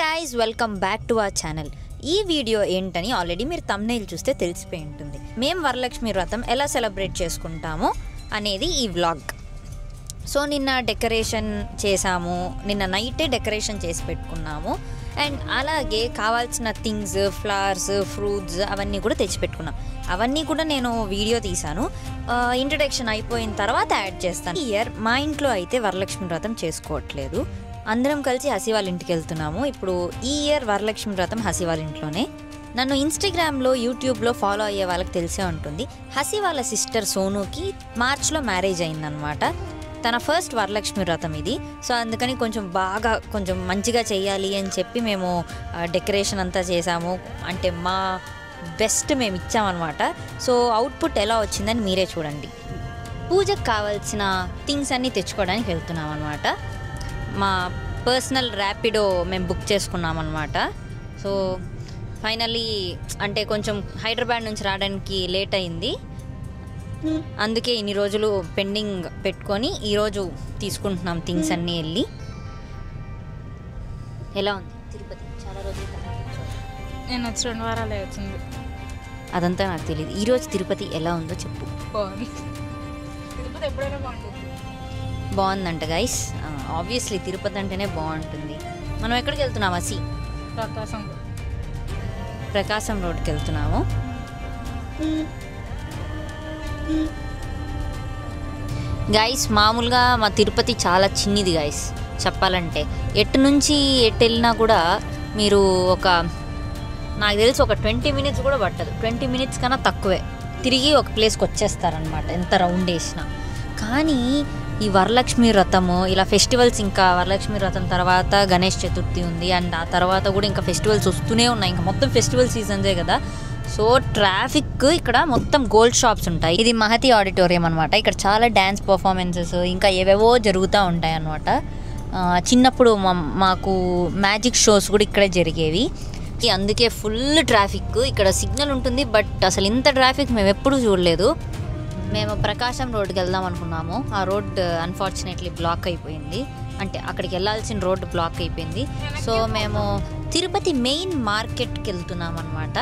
guys, welcome back to our channel. ఈ video ఏంటని already మీరు thumbnail చూస్తే తెలిసిపోయి ఉంటుంది. మేము వరలక్ష్మి వ్రతం ఎలా సెలబ్రేట్ చేసుకుంటామో అనేది ఈ వ్లాగ్. సో నిన్న డెకరేషన్ చేసాము, నిన్న నైటే డెకరేషన్ చేసి పెట్టుకున్నాము. అండ్ అలాగే కావాల్సిన థింగ్స్, ఫ్లవర్స్, ఫ్రూట్స్ అవన్నీ కూడా తెచ్చిపెట్టుకున్నాం. అవన్నీ కూడా నేను వీడియో తీసాను. ఇంట్రడక్షన్ అయిపోయిన తర్వాత యాడ్ చేస్తాను. ఈ ఇయర్ మా ఇంట్లో అయితే వరలక్ష్మి వ్రతం చేసుకోవట్లేదు. అందరం కలిసి హసి వాళ్ళ ఇంటికి వెళ్తున్నాము. ఇప్పుడు ఈ ఇయర్ వరలక్ష్మి వ్రతం హసి వాళ్ళ ఇంట్లోనే. నన్ను ఇన్స్టాగ్రామ్లో, యూట్యూబ్లో ఫాలో అయ్యే వాళ్ళకి తెలిసే ఉంటుంది. హసి వాళ్ళ సిస్టర్ సోనుకి మార్చ్లో మ్యారేజ్ అయిందనమాట. తన ఫస్ట్ వరలక్ష్మి వ్రతం ఇది. సో అందుకని కొంచెం మంచిగా చేయాలి అని చెప్పి మేము డెకరేషన్ అంతా చేసాము. అంటే మా బెస్ట్ మేము ఇచ్చామన్నమాట. సో అవుట్పుట్ ఎలా వచ్చిందని మీరే చూడండి. పూజకు కావాల్సిన థింగ్స్ అన్నీ తెచ్చుకోవడానికి వెళ్తున్నాం అనమాట. మా పర్సనల్ ర్యాపిడో మేము బుక్ చేసుకున్నాం అనమాట. సో ఫైనల్లీ అంటే కొంచెం హైదరాబాద్ నుంచి రావడానికి లేట్ అయింది. అందుకే ఇన్ని రోజులు పెండింగ్ పెట్టుకొని ఈరోజు తీసుకుంటున్నాం థింగ్స్ అన్నీ వెళ్ళి. ఎలా ఉంది తిరుపతి? చాలా రోజులు నేను వచ్చి 2 వారాలు అవుతుంది. అదంతా నాకు తెలియదు. ఈరోజు తిరుపతి ఎలా ఉందో చెప్పు. తిరుపతి ఎప్పుడైనా బాగుంటుంది. బాగుందంట గైస్. ఆబ్వియస్లీ తిరుపతి అంటేనే బాగుంటుంది. మనం ఎక్కడికి వెళ్తున్నాం? అసి ప్రకాశం రోడ్కి వెళ్తున్నాము. గైస్ మామూలుగా మా తిరుపతి చాలా చిన్నది గైస్ చెప్పాలంటే. ఎటు నుంచి ఎటు వెళ్ళినా కూడా మీరు నాకు తెలిసి ఒక 20 మినిట్స్ కూడా పట్టదు. 20 మినిట్స్ కన్నా తక్కువే తిరిగి ఒక ప్లేస్కి వచ్చేస్తారనమాట, ఎంత రౌండ్ వేసినా. కానీ ఈ వరలక్ష్మి వ్రతము ఇలా ఫెస్టివల్స్, ఇంకా వరలక్ష్మి వ్రతం తర్వాత గణేష్ చతుర్థి ఉంది. అండ్ ఆ తర్వాత కూడా ఇంకా ఫెస్టివల్స్ వస్తూనే ఉన్నాయి. ఇంకా మొత్తం ఫెస్టివల్ సీజన్సే కదా. సో ట్రాఫిక్ ఇక్కడ మొత్తం గోల్డ్ షాప్స్ ఉంటాయి. ఇది మహతి ఆడిటోరియం అనమాట. ఇక్కడ చాలా డ్యాన్స్ పర్ఫార్మెన్సెస్ ఇంకా ఏవేవో జరుగుతూ ఉంటాయి అన్నమాట. చిన్నప్పుడు మాకు మ్యాజిక్ షోస్ కూడా ఇక్కడే జరిగేవి. అందుకే ఫుల్ ట్రాఫిక్. ఇక్కడ సిగ్నల్ ఉంటుంది, బట్ అసలు ఇంత ట్రాఫిక్ మేము ఎప్పుడూ చూడలేదు. మేము ప్రకాశం రోడ్కి వెళ్దాం అనుకున్నాము. ఆ రోడ్ అన్ఫార్చునేట్లీ బ్లాక్ అయిపోయింది. అంటే అక్కడికి వెళ్ళాల్సిన రోడ్ బ్లాక్ అయిపోయింది. సో మేము తిరుపతి మెయిన్ మార్కెట్కి వెళ్తున్నాం అనమాట.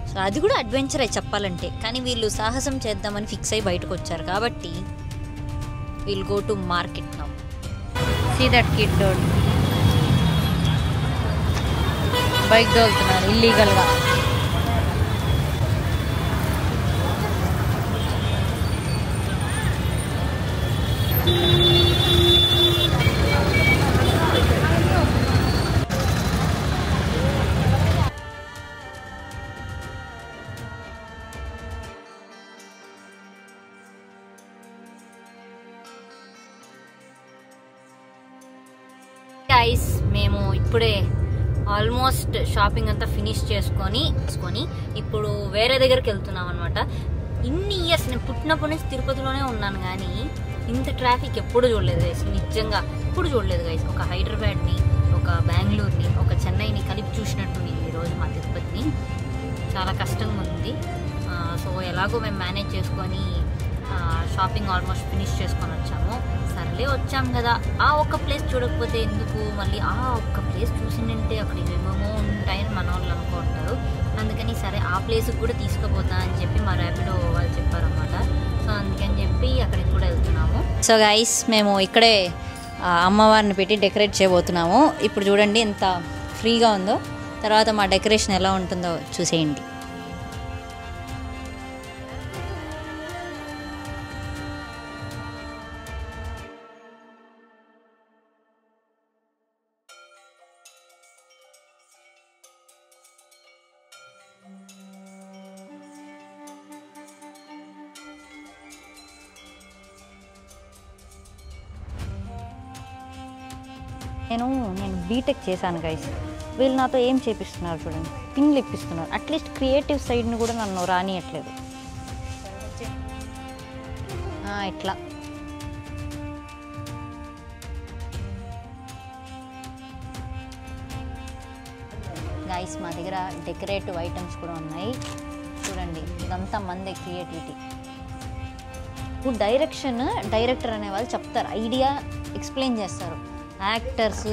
సో అది కూడా అడ్వెంచర్ అయి చెప్పాలంటే. కానీ వీళ్ళు సాహసం చేద్దామని ఫిక్స్ అయ్యి బయటకు వచ్చారు కాబట్టి will go to market now. See that kid డోడ్ బైక్ దోలుతున్నారు ఇల్లీగల్గా. గైస్ మేము ఇప్పుడే ఆల్మోస్ట్ షాపింగ్ అంతా ఫినిష్ చేసుకొని ఇప్పుడు వేరే దగ్గరికి వెళ్తున్నాం అనమాట. ఇన్ని ఇయర్స్ నేను పుట్టినప్పటి నుంచి తిరుపతిలోనే ఉన్నాను, కానీ ఇంత ట్రాఫిక్ ఎప్పుడు చూడలేదు గైస్. నిజంగా ఎప్పుడు చూడలేదు గైస్. ఒక హైదరాబాద్ని, ఒక బెంగళూరుని, ఒక చెన్నైని కలిపి చూసినట్టుంది ఈరోజు మా తిరుపతిని. చాలా కష్టంగా ఉంది. సో ఎలాగో మేము మేనేజ్ చేసుకొని షాపింగ్ ఆల్మోస్ట్ ఫినిష్ చేసుకొని వచ్చాము. సర్లే వచ్చాం కదా, ఆ ఒక్క ప్లేస్ చూడకపోతే ఎందుకు, మళ్ళీ ఆ ఒక్క ప్లేస్ చూసిందంటే అక్కడ ఏమేమో ఉంటాయని మన వాళ్ళు అనుకుంటారు. అందుకని సరే ఆ ప్లేస్కి కూడా తీసుకుపోతా అని చెప్పి మా ర్యాపిడో వాళ్ళు చెప్పారన్నమాట. సో అందుకని చెప్పి అక్కడికి కూడా వెళ్తున్నాము. సో గైస్ మేము ఇక్కడే అమ్మవారిని పెట్టి డెకరేట్ చేయబోతున్నాము. ఇప్పుడు చూడండి ఎంత ఫ్రీగా ఉందో. తర్వాత మా డెకరేషన్ ఎలా ఉంటుందో చూసేయండి. నేను బీటెక్ చేశాను గైస్. వీళ్ళు నాతో ఏం చేపిస్తున్నారు చూడండి, పిన్లు ఇప్పిస్తున్నారు. అట్లీస్ట్ క్రియేటివ్ సైడ్ని కూడా నన్ను రానియట్లేదు. ఇట్లా గైస్ మా దగ్గర డెకరేటివ్ ఐటమ్స్ కూడా ఉన్నాయి చూడండి. ఇదంతా మందే క్రియేటివిటీ. ఇప్పుడు డైరెక్టర్ అనేవాళ్ళు చెప్తారు, ఐడియా ఎక్స్ప్లెయిన్ చేస్తారు. యాక్టర్స్,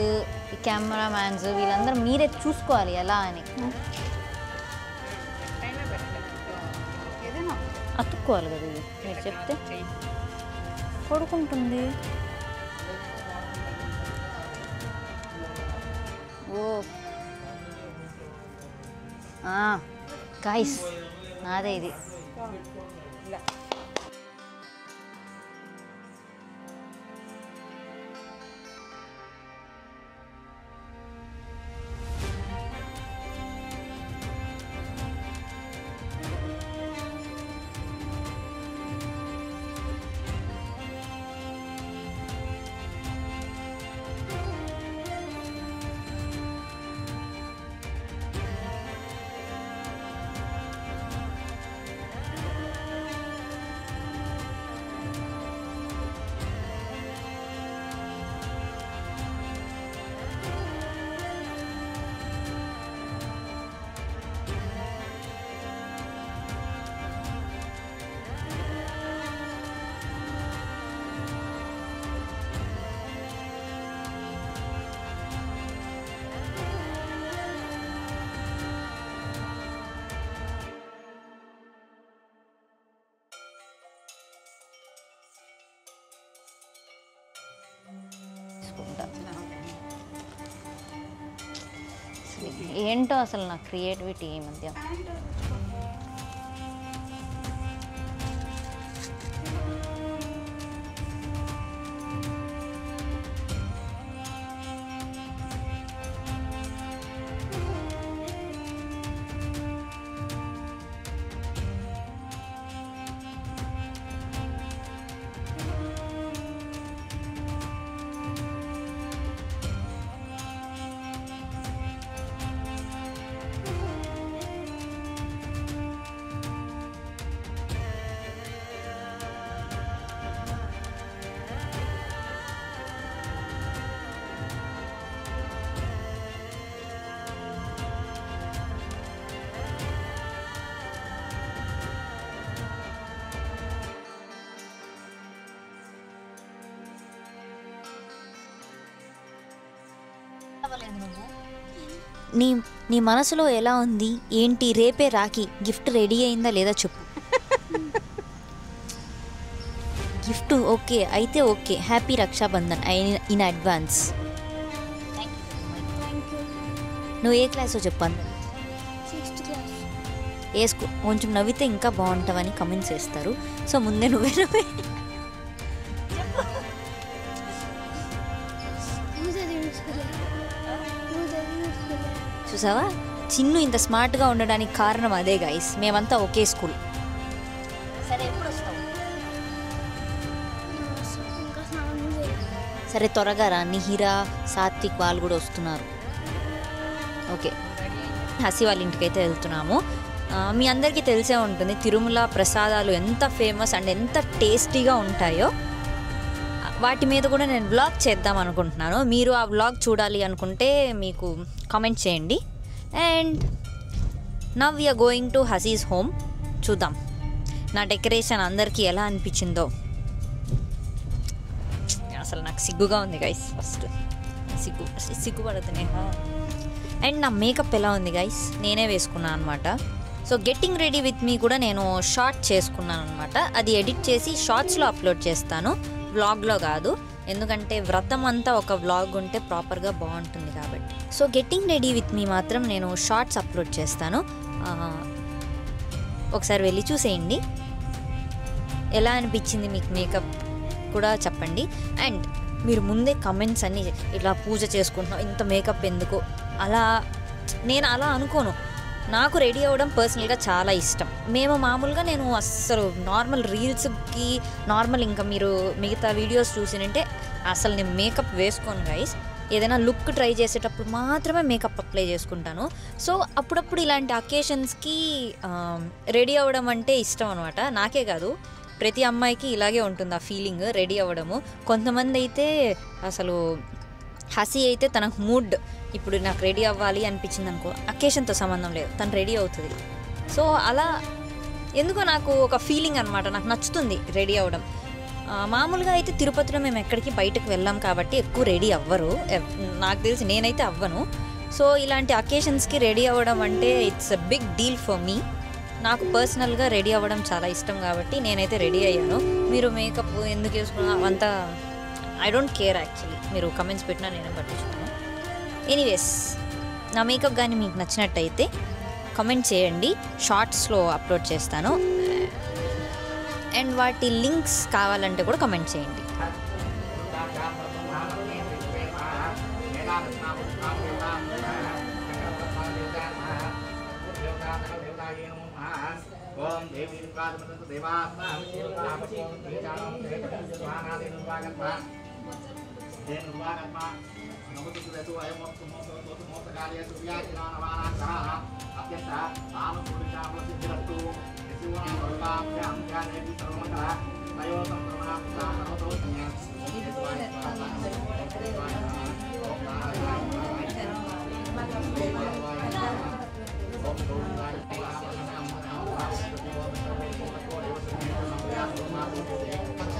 కెమెరామ్యాన్స్ వీళ్ళందరూ మీరే చూసుకోవాలి ఎలా అని. అతుక్కోవాలి కదా ఇది మీరు చెప్తే పడుకుంటుంది. ఓ గాయ్స్ నాదే ఇది. ఏంటో అసలు నా క్రియేటివిటీ ఈ మధ్య. నీ నీ మనసులో ఎలా ఉంది ఏంటి? రేపే రాఖీ, గిఫ్ట్ రెడీ అయిందా లేదా చెప్పు. గిఫ్ట్ ఓకే అయితే okay, happy Rakshabandhan in advance. నువ్వు ఏ క్లాసో చెప్పాను. వేసుకో, కొంచెం నవ్వితే ఇంకా బాగుంటావని కమెంట్స్ వేస్తారు. సో ముందే నువ్వే చూసావా, చిన్ను ఇంత స్మార్ట్గా ఉండడానికి కారణం అదే గైస్. మేమంతా ఒకే స్కూల్. సరే ఎప్పుడు వస్తావు? సరే త్వరగా రా, నిహిరా సాత్విక్ వాళ్ళు కూడా వస్తున్నారు. ఓకే, హసి వాళ్ళ ఇంటికైతే వెళ్తున్నాము. మీ అందరికీ తెలిసే ఉంటుంది తిరుమల ప్రసాదాలు ఎంత ఫేమస్ అండ్ ఎంత టేస్టీగా ఉంటాయో. వాటి మీద కూడా నేను వ్లాగ్ చేద్దాం అనుకుంటున్నాను. మీరు ఆ వ్లాగ్ చూడాలి అనుకుంటే మీకు కామెంట్ చేయండి. And now we are going to హసీస్ హోమ్. చూద్దాం నా డెకరేషన్ అందరికీ ఎలా అనిపించిందో. అసలు నాకు సిగ్గుగా ఉంది గైస్. ఫస్ట్ సిగ్గుపడుతున్నాయి. అండ్ నా మేకప్ ఎలా ఉంది గైస్, నేనే వేసుకున్నాను అనమాట. So getting ready with me కూడా నేను షార్ట్ చేసుకున్నాను అనమాట. అది ఎడిట్ చేసి షార్ట్స్లో అప్లోడ్ చేస్తాను, వ్లాగ్లో కాదు. ఎందుకంటే వ్రతం అంతా ఒక వ్లాగ్ ఉంటే ప్రాపర్గా బాగుంటుంది కాబట్టి. So getting ready with me మాత్రం నేను షార్ట్స్ అప్లోడ్ చేస్తాను, ఒకసారి వెళ్ళి చూసేయండి. ఎలా అనిపించింది మీకు మేకప్ కూడా చెప్పండి. అండ్ మీరు ముందే కమెంట్స్ అన్నీ ఇలా పూజ చేసుకుంటున్నాం ఇంత మేకప్ ఎందుకు అలా, నేను అలా అనుకోను. నాకు రెడీ అవ్వడం పర్సనల్గా చాలా ఇష్టం. మేము మామూలుగా నేను అస్సలు నార్మల్ రీల్స్కి నార్మల్ ఇంకా మీరు మిగతా వీడియోస్ చూసినంటే అసలు నేను మేకప్ వేసుకోను గైస్. ఏదైనా లుక్ ట్రై చేసేటప్పుడు మాత్రమే మేకప్ అప్లై చేసుకుంటాను. సో అప్పుడప్పుడు ఇలాంటి అకేషన్స్కి రెడీ అవ్వడం అంటే ఇష్టం అనమాట. నాకే కాదు, ప్రతి అమ్మాయికి ఇలాగే ఉంటుంది ఆ ఫీలింగ్, రెడీ అవ్వడము. కొంతమంది అయితే అసలు హసి అయితే తనకు మూడ్ ఇప్పుడు నాకు రెడీ అవ్వాలి అనిపించింది అనుకో, అకేషన్తో సంబంధం లేదు, తను రెడీ అవుతుంది. సో అలా ఎందుకో నాకు ఒక ఫీలింగ్ అనమాట, నాకు నచ్చుతుంది రెడీ అవ్వడం. మామూలుగా అయితే తిరుపతిలో మేము ఎక్కడికి బయటకు వెళ్ళాం కాబట్టి ఎక్కువ రెడీ అవ్వరు, నాకు తెలిసి నేనైతే అవ్వను. సో ఇలాంటి అకేషన్స్కి రెడీ అవ్వడం అంటే it's a big deal for me. నాకు పర్సనల్గా రెడీ అవ్వడం చాలా ఇష్టం కాబట్టి నేనైతే రెడీ అయ్యాను. మీరు మేకప్ ఎందుకు వేసుకున్నా అంతా ఐ డోంట్ కేర్ యాక్చువల్లీ, మీరు కమెంట్స్ పెట్టినా నేనే పట్టించుకున్నాను. ఎనీవేస్, నా మేకప్ కానీ మీకు నచ్చినట్టయితే కమెంట్ చేయండి, షార్ట్స్లో అప్లోడ్ చేస్తాను. అండ్ వాటి లింక్స్ కావాలంటే కూడా కమెంట్ చేయండి. ఓం దేవి నిర్వాగమతు దేవాత్మ దేవతాపకోం దేచానం దేవతానాది నిర్వాగత్మ దేవ నిర్వాగత్మ నమోతు దేతు అయమోక్తు మోక్తు మోక్తకార్య సువ్యాజినానవానాః అత్యంత ఆనుకూలికామ సిద్ధిరస్తు యశోనా వల్లాభ్యాం జ్ఞానేతి సర్వమంగళ మయోతం సర్వనామతో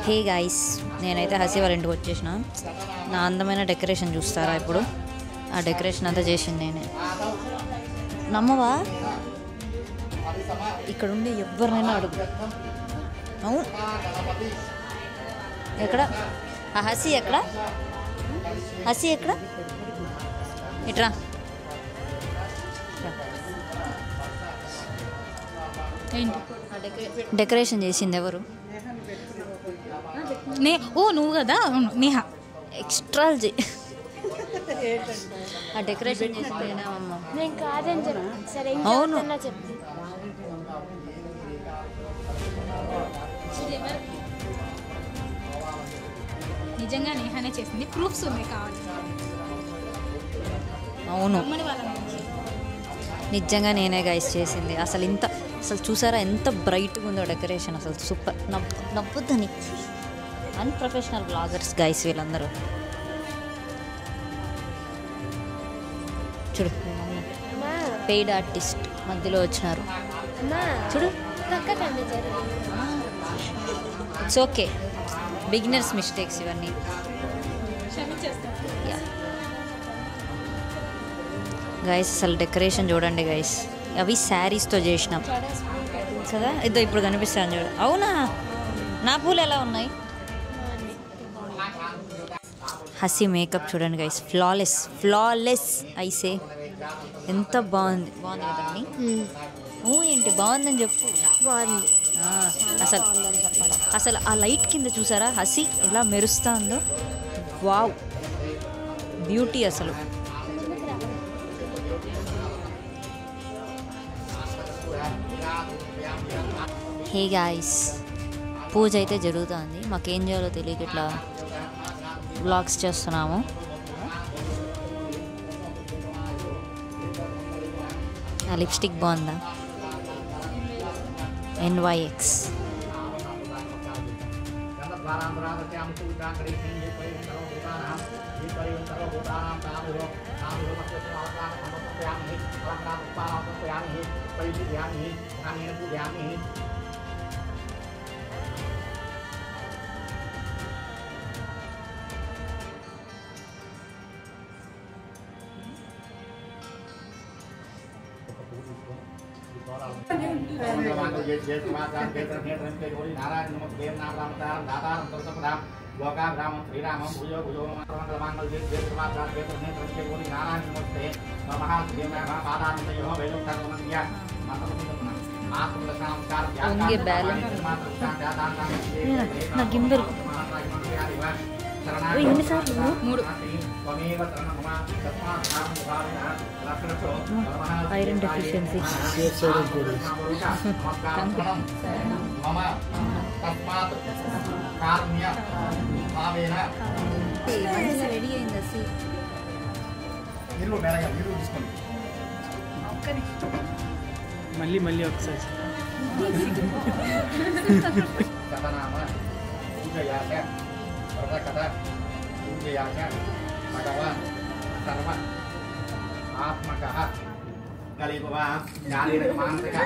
హే గాయ్స్, నేనైతే హసి వాళ్ళ ఇంటికి వచ్చేసిన. నా అందమైన డెకరేషన్ చూస్తారా ఇప్పుడు? ఆ డెకరేషన్ అంతా చేసింది నేనే. నమ్మవా? ఇక్కడ ఉండి ఎవరినైనా అడుగు. అవును, ఎక్కడ ఆ హసి? ఎక్కడ హసి? ఎక్కడ? ఇట్రా. డెకరేషన్ చేసింది ఎవరు? నువ్వు కదా, నేహ. ఎక్స్ట్రా ఆ డెకరేషన్ చేసిందేనా అమ్మ? నేను కాదని చెప్పి సరే, అవును చెప్పి నిజంగా నేహానే చేసింది, ప్రూఫ్స్ ఉన్నాయి కావాలి. అవును, నిజంగా నేనే గైస్ చేసింది. అసలు చూసారా ఎంత బ్రైట్గా ఉందో డెకరేషన్, అసలు సూపర్. నవ్వుద్దని అన్ప్రొఫెషనల్ బ్లాగర్స్ గైస్ వీళ్ళందరూ. చూడు, పెయిడ్ ఆర్టిస్ట్ మధ్యలో వచ్చినారు. చూడు, ఇట్స్ ఓకే, బిగినర్స్ మిస్టేక్స్ ఇవన్నీ. గైస్ అసలు డెకరేషన్ చూడండి గైస్, అవి శారీస్తో చేసినాం కదా. ఇప్పుడు కనిపిస్తాను చూడు. అవునా? నా పూలు ఎలా ఉన్నాయి? హసి మేకప్ చూడండి గైస్, ఫ్లాలెస్ ఐసే. ఎంత బాగుంది కదండి. ఏంటి బాగుందని చెప్పు. బాగుంది. అసలు ఆ లైట్ కింద చూసారా హసి ఎలా మెరుస్తా ఉందో? వావ్, బ్యూటీ అసలు. హే గాయ్స్, పూజ అయితే జరుగుతుంది. మాకేం చేయాలో తెలియక ఇట్లా వ్లాగ్స్ చేస్తున్నాము. ఆ లిప్స్టిక్ బాగుందా? NYX. లోకాగ్రామం శ్రీరామం భూయో భూయో మంగళమాంగళ్యే నారాయణ నమస్తే Mahadeva Vaikuntha iron deficiency. Ready అయింది. మళ్ళీ ఒకసారి కథనామ పూజయాచ వ్రతకథ పూజయాచ భగవాన్ సర్వ ఆత్మక కలియుగ శారీరక మానసిక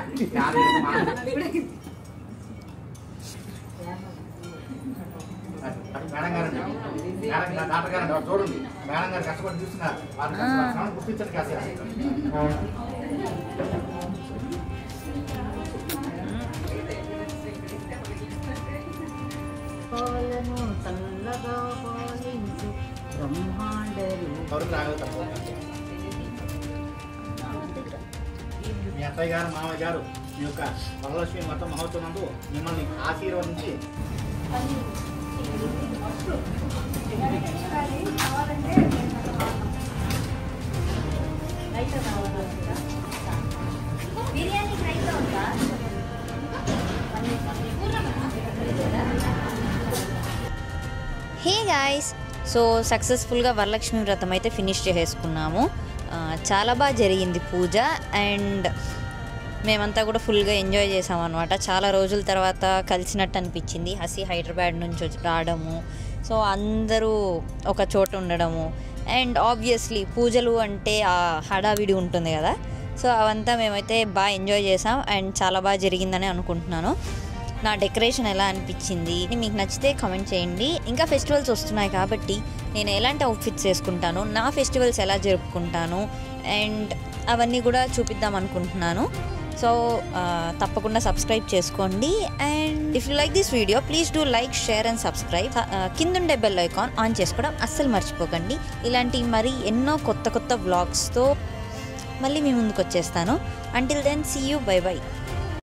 మేడం గారండి, మేడం డాక్టర్ గారండి, వారు చూడండి మేడం గారు కష్టపడి చూస్తున్నారు, వారిని గుర్తించండి కాసేపు. ఎవరికి రాగలుగుతారు మీ అత్తయ్య గారు మామయ్య గారు మీ యొక్క వరలక్ష్మి వ్రత మహోత్సవం నందు మిమ్మల్ని ఆశీర్వదించి హే గాయ్స్, సో సక్సెస్ఫుల్గా వరలక్ష్మి వ్రతం అయితే ఫినిష్ చేసేసుకున్నాము. చాలా బాగా జరిగింది పూజ, అండ్ మేమంతా కూడా ఫుల్గా ఎంజాయ్ చేసామన్నమాట. చాలా రోజుల తర్వాత కలిసినట్టు అనిపించింది. హసి హైదరాబాద్ నుంచి రావడము, సో అందరూ ఒక చోట ఉండడము, అండ్ ఆబ్వియస్లీ పూజలు అంటే ఆ హడావిడి ఉంటుంది కదా, సో అవంతా మేమైతే బాగా ఎంజాయ్ చేసాం అండ్ చాలా బాగా జరిగిందని అనుకుంటున్నాను. నా డెకరేషన్ ఎలా అనిపించింది మీకు నచ్చితే కామెంట్ చేయండి. ఇంకా ఫెస్టివల్స్ వస్తున్నాయి కాబట్టి నేను ఎలాంటి అవుట్ఫిట్స్ వేసుకుంటాను, నా ఫెస్టివల్స్ ఎలా జరుపుకుంటాను అండ్ అవన్నీ కూడా చూపిద్దాం అనుకుంటున్నాను. సో తప్పకుండా సబ్స్క్రైబ్ చేసుకోండి. And if you like this video please do like, share and subscribe. కిందుండే బెల్ ఐకాన్ ఆన్ చేసుకోవడం అస్సలు మర్చిపోకండి. ఇలాంటి మరి ఎన్నో కొత్త కొత్త వ్లాగ్స్తో మళ్ళీ మీ ముందుకు వచ్చేస్తాను. Until then see you, bye by.